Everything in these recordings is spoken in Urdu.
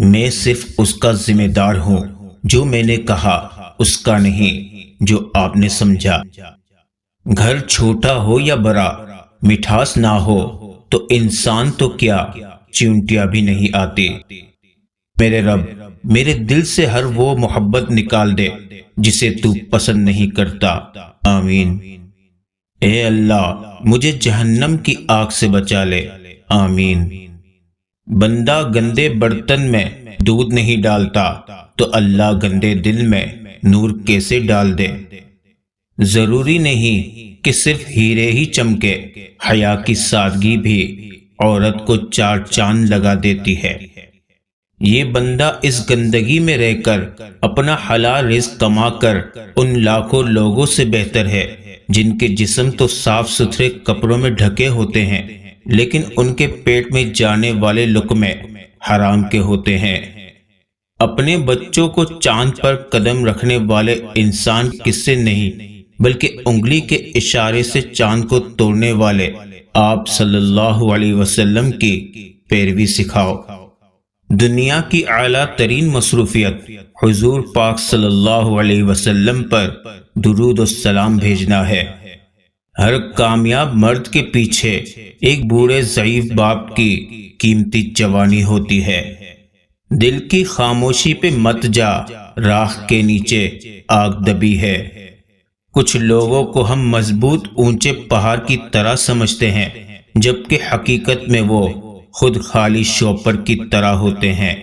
میں صرف اس کا ذمہ دار ہوں جو میں نے کہا، اس کا نہیں جو آپ نے سمجھا۔ گھر چھوٹا ہو یا بڑا، مٹھاس نہ ہو تو انسان تو کیا چیونٹیاں بھی نہیں آتی۔ میرے رب، میرے دل سے ہر وہ محبت نکال دے جسے تو پسند نہیں کرتا، آمین۔ اے اللہ، مجھے جہنم کی آگ سے بچا لے، آمین۔ بندہ گندے برتن میں دودھ نہیں ڈالتا تو اللہ گندے دل میں نور کیسے ڈال دے؟ ضروری نہیں کہ صرف ہیرے ہی چمکے، حیا کی سادگی بھی عورت کو چار چاند لگا دیتی ہے۔ یہ بندہ اس گندگی میں رہ کر اپنا حلال رزق کما کر ان لاکھوں لوگوں سے بہتر ہے جن کے جسم تو صاف ستھرے کپڑوں میں ڈھکے ہوتے ہیں لیکن ان کے پیٹ میں جانے والے لقمے حرام کے ہوتے ہیں۔ اپنے بچوں کو چاند پر قدم رکھنے والے انسان کس سے نہیں بلکہ انگلی کے اشارے سے چاند کو توڑنے والے آپ صلی اللہ علیہ وسلم کی پیروی سکھاؤ۔ دنیا کی اعلیٰ ترین مصروفیت حضور پاک صلی اللہ علیہ وسلم پر درود و سلام بھیجنا ہے۔ ہر کامیاب مرد کے پیچھے ایک بوڑھے ضعیف باپ کی قیمتی جوانی ہوتی ہے۔ دل کی خاموشی پہ مت جا، راکھ کے نیچے آگ دبی ہے۔ کچھ لوگوں کو ہم مضبوط اونچے پہاڑ کی طرح سمجھتے ہیں جبکہ حقیقت میں وہ خود خالی شوپر کی طرح ہوتے ہیں۔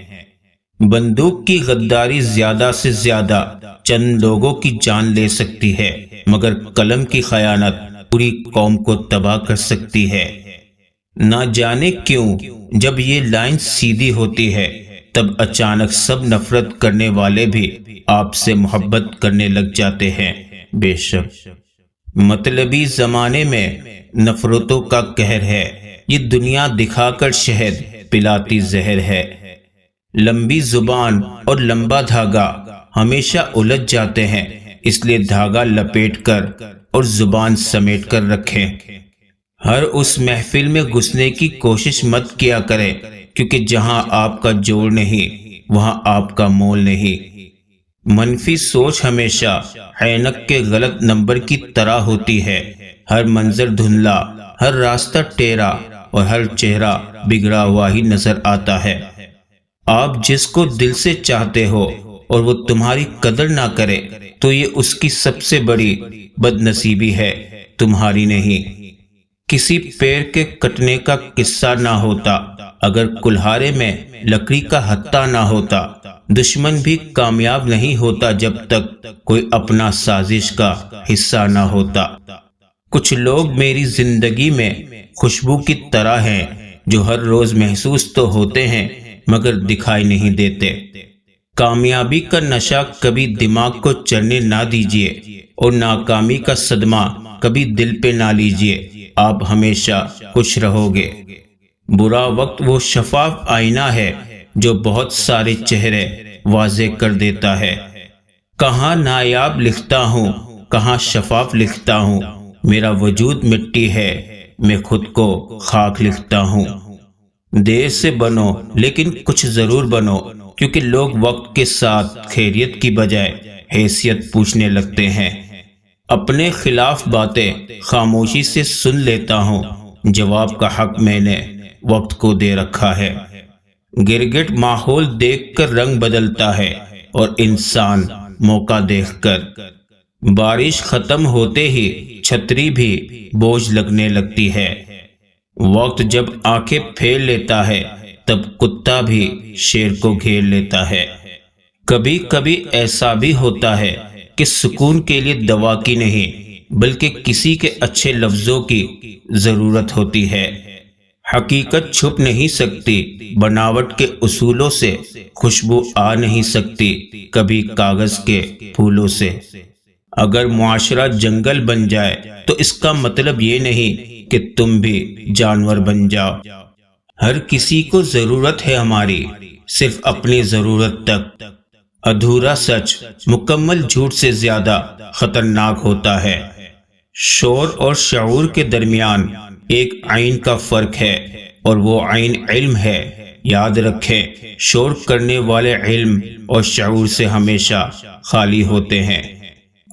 بندوق کی غداری زیادہ سے زیادہ چند لوگوں کی جان لے سکتی ہے مگر قلم کی خیانت پوری قوم کو تباہ کر سکتی ہے۔ نہ جانے کیوں جب یہ لائن سیدھی ہوتی ہے تب اچانک سب نفرت کرنے والے بھی آپ سے محبت کرنے لگ جاتے ہیں۔ بے شک مطلبی زمانے میں نفرتوں کا قہر ہے، یہ دنیا دکھا کر شہد پلاتی زہر ہے۔ لمبی زبان اور لمبا دھاگا ہمیشہ الجھ جاتے ہیں، اس لیے دھاگا لپیٹ کر اور زبان سمیٹ کر رکھیں۔ ہر اس محفل میں گھسنے کی کوشش مت کیا کریں کیونکہ جہاں آپ کا جوڑ نہیں وہاں آپ کا مول نہیں۔ منفی سوچ ہمیشہ عینک کے غلط نمبر کی طرح ہوتی ہے، ہر منظر دھندلا، ہر راستہ ٹیڑھا اور ہر چہرہ بگڑا ہوا ہی نظر آتا ہے۔ آپ جس کو دل سے چاہتے ہو اور وہ تمہاری قدر نہ کرے تو یہ اس کی سب سے بڑی بد نصیبی ہے، تمہاری نہیں۔ کسی پیڑ کے کٹنے کا قصہ نہ ہوتا اگر کلہاڑے میں لکڑی کا ہتھا نہ ہوتا۔ دشمن بھی کامیاب نہیں ہوتا جب تک کوئی اپنا سازش کا حصہ نہ ہوتا۔ کچھ لوگ میری زندگی میں خوشبو کی طرح ہیں جو ہر روز محسوس تو ہوتے ہیں مگر دکھائی نہیں دیتے۔ کامیابی کا نشہ کبھی دماغ کو چڑھنے نہ دیجیے اور ناکامی کا صدمہ کبھی دل پہ نہ لیجیے، آپ ہمیشہ خوش رہو گے۔ برا وقت وہ شفاف آئینہ ہے جو بہت سارے چہرے واضح کر دیتا ہے۔ کہاں نایاب لکھتا ہوں، کہاں شفاف لکھتا ہوں، میرا وجود مٹی ہے، میں خود کو خاک لکھتا ہوں۔ دیر سے بنو لیکن کچھ ضرور بنو کیونکہ لوگ وقت کے ساتھ خیریت کی بجائے حیثیت پوچھنے لگتے ہیں۔ اپنے خلاف باتیں خاموشی سے سن لیتا ہوں، جواب کا حق میں نے وقت کو دے رکھا ہے۔ گرگٹ ماحول دیکھ کر رنگ بدلتا ہے اور انسان موقع دیکھ کر۔ بارش ختم ہوتے ہی چھتری بھی بوجھ لگنے لگتی ہے۔ وقت جب آنکھیں پھیر لیتا ہے تب کتا بھی شیر کو گھیر لیتا ہے۔ کبھی کبھی ایسا بھی ہوتا ہے کہ سکون کے لیے دوا کی نہیں بلکہ کسی کے اچھے لفظوں کی ضرورت ہوتی ہے۔ حقیقت چھپ نہیں سکتی، بناوٹ کے اصولوں سے خوشبو آ نہیں سکتی، کبھی کاغذ کے پھولوں سے۔ اگر معاشرہ جنگل بن جائے تو اس کا مطلب یہ نہیں کہ تم بھی جانور بن جاؤ۔ ہر کسی کو ضرورت ہے ہماری، صرف اپنی ضرورت تک۔ ادھورا سچ مکمل جھوٹ سے زیادہ خطرناک ہوتا ہے۔ شعور اور شعور کے درمیان ایک عین کا فرق ہے اور وہ عین علم ہے۔ یاد رکھیں شور کرنے والے علم اور شعور سے ہمیشہ خالی ہوتے ہیں۔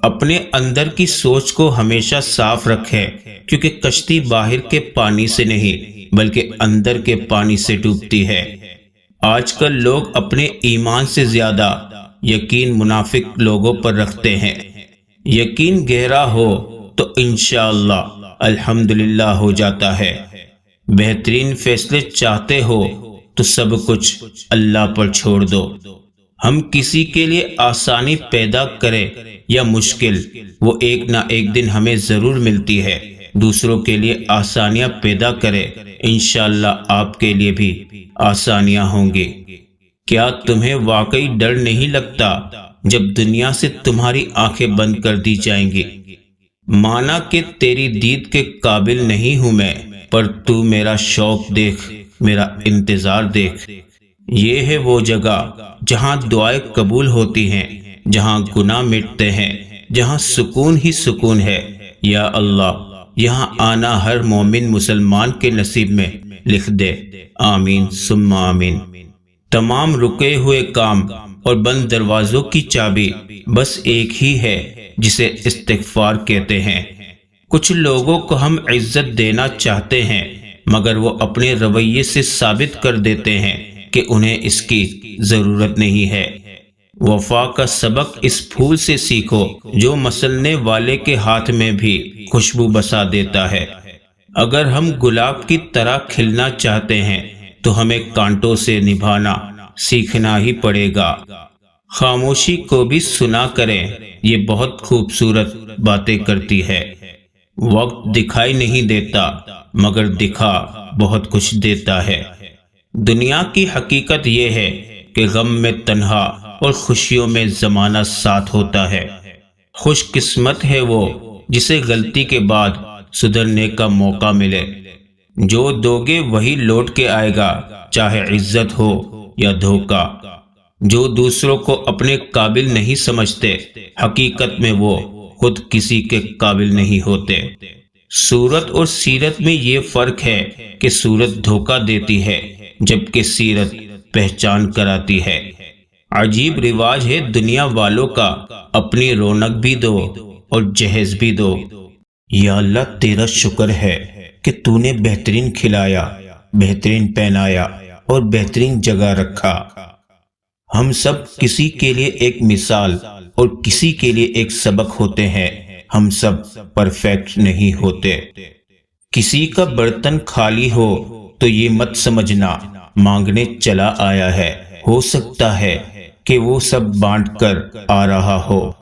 اپنے اندر کی سوچ کو ہمیشہ صاف رکھیں، کیونکہ کشتی باہر کے پانی سے نہیں بلکہ اندر کے پانی سے ڈوبتی ہے۔ آج کل لوگ اپنے ایمان سے زیادہ یقین منافق لوگوں پر رکھتے ہیں۔ یقین گہرا ہو تو انشاءاللہ الحمدللہ ہو جاتا ہے۔ بہترین فیصلے چاہتے ہو تو سب کچھ اللہ پر چھوڑ دو۔ ہم کسی کے لیے آسانی پیدا کریں یا مشکل، وہ ایک نہ ایک دن ہمیں ضرور ملتی ہے۔ دوسروں کے لیے آسانیاں پیدا کریں، انشاءاللہ آپ کے لیے بھی آسانیاں ہوں گی۔ کیا تمہیں واقعی ڈر نہیں لگتا جب دنیا سے تمہاری آنکھیں بند کر دی جائیں گی؟ مانا کہ تیری دید کے قابل نہیں ہوں میں، پر تو میرا شوق دیکھ، میرا انتظار دیکھ۔ یہ ہے وہ جگہ جہاں دعائیں قبول ہوتی ہیں، جہاں گناہ مٹتے ہیں، جہاں سکون ہی سکون ہے۔ یا اللہ، یہاں آنا ہر مومن مسلمان کے نصیب میں لکھ دے، آمین ثم آمین۔ تمام رکے ہوئے کام اور بند دروازوں کی چابی بس ایک ہی ہے، جسے استغفار کہتے ہیں۔ کچھ لوگوں کو ہم عزت دینا چاہتے ہیں، مگر وہ اپنے رویے سے ثابت کر دیتے ہیں کہ انہیں اس کی ضرورت نہیں ہے۔ وفا کا سبق اس پھول سے سیکھو جو مسلنے والے کے ہاتھ میں بھی خوشبو بسا دیتا ہے۔ اگر ہم گلاب کی طرح کھلنا چاہتے ہیں تو ہمیں کانٹوں سے نبھانا سیکھنا ہی پڑے گا۔ خاموشی کو بھی سنا کریں، یہ بہت خوبصورت باتیں کرتی ہے۔ وقت دکھائی نہیں دیتا، مگر دکھا بہت کچھ دیتا ہے۔ دنیا کی حقیقت یہ ہے کہ غم میں تنہا اور خوشیوں میں زمانہ ساتھ ہوتا ہے۔ خوش قسمت ہے وہ جسے غلطی کے بعد سدھرنے کا موقع ملے۔ جو دوگے وہی لوٹ کے آئے گا، چاہے عزت ہو یا دھوکہ۔ جو دوسروں کو اپنے قابل نہیں سمجھتے، حقیقت میں وہ خود کسی کے قابل نہیں ہوتے۔ صورت اور سیرت میں یہ فرق ہے کہ صورت دھوکہ دیتی ہے جبکہ سیرت پہچان کراتی ہے۔ عجیب رواج ہے دنیا والوں کا، اپنی رونق بھی دو اور جہیز بھی دو۔ یا اللہ تیرا شکر ہے کہ تو نے بہترین کھلایا، بہترین پہنایا اور بہترین جگہ رکھا۔ ہم سب کسی کے لیے ایک مثال اور کسی کے لیے ایک سبق ہوتے ہیں۔ ہم سب پرفیکٹ نہیں ہوتے۔ کسی کا برتن خالی ہو تو یہ مت سمجھنا مانگنے چلا آیا ہے، ہو سکتا ہے کہ وہ سب بانٹ کر آ رہا ہو۔